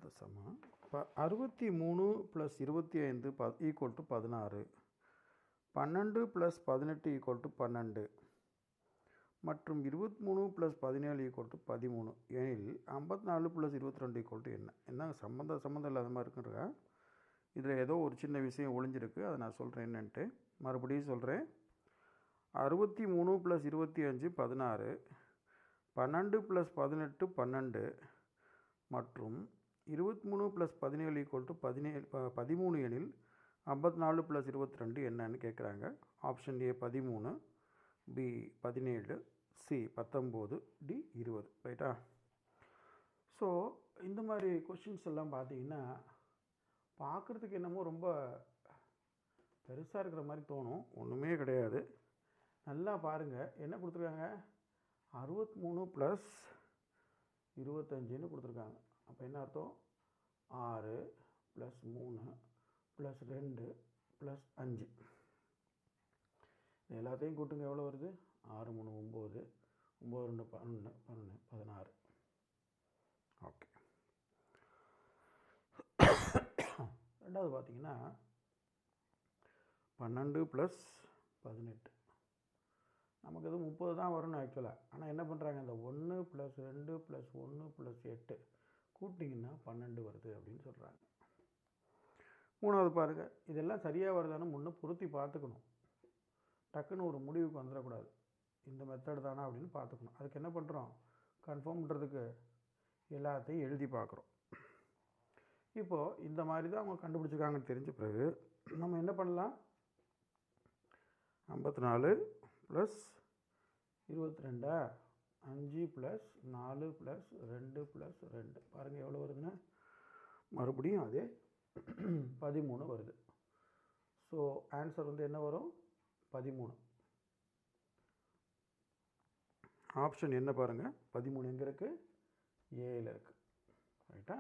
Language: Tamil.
அடுத்த சமம் 63 + 25 = 16, 12 + 18 = 12 மற்றும் 23 + 17 = 13 எனில் 54 + 22 என்ன? என்னங்க சம்மந்தம் இல்லாத மாதிரி இருக்குன்றா. இதில் ஏதோ ஒரு சின்ன விஷயம் ஒளிஞ்சிருக்கு, அதை நான் சொல்கிறேன் என்னன்ட்டு. மறுபடியும் சொல்கிறேன். 63 + 25 16, 12 + 18 12 மற்றும் 23 + 17 = 13 எனில் 54 + 22 என்னன்னு கேட்குறாங்க. Option A 13, B 17, C 19, D 20. ரைட்டா? ஸோ இந்த மாதிரி கொஷின்ஸ் எல்லாம் பார்த்தீங்கன்னா பார்க்குறதுக்கு என்னமோ ரொம்ப பெருசாக இருக்கிற மாதிரி தோணும். ஒன்றுமே கிடையாது. நல்லா பாருங்கள். என்ன கொடுத்துருக்காங்க? 63 + 25ன்னு கொடுத்துருக்காங்க. அப்போ என்ன அர்த்தம்? 6 + 3 + 2 + 5. எல்லாத்தையும் கூட்டுங்க. எவ்வளோ வருது? 6 3 9, 9 2 11, 11 16. ஓகே. ரெண்டாவது பார்த்தீங்கன்னா 12 + 18. நமக்கு எதுவும் 30 தான் வரணும் ஆக்சுவலாக. ஆனால் என்ன பண்ணுறாங்க? இந்த 1 + 2 + 1 + 8 கூட்டிங்கன்னா 12 வருது அப்படின்னு சொல்கிறாங்க. மூணாவது பாருங்கள். இதெல்லாம் சரியாக வருதானு முன்னே பொருத்தி பார்த்துக்கணும். டக்குன்னு ஒரு முடிவுக்கு வந்துடக்கூடாது. இந்த மெத்தட் தானா அப்படின்னு பார்த்துக்கணும். அதுக்கு என்ன பண்ணுறோம்? கன்ஃபார்ம் பண்ணுறதுக்கு எல்லாத்தையும் எழுதி பார்க்குறோம். இப்போது இந்த மாதிரி தான் அவங்க கண்டுபிடிச்சிருக்காங்கன்னு தெரிஞ்ச பிறகு நம்ம என்ன பண்ணலாம்? 54 + 22, 5 + 4 + 2 + 2. பாருங்கள் எவ்வளோ வருதுன்னா மறுபடியும் அதே 13 வருது. ஸோ ஆன்சர் வந்து என்ன வரும்? 13. ஆப்ஷன் என்ன பாருங்கள்? 13 எங்கே இருக்குது? ஏயில் இருக்குது. ரைட்டா?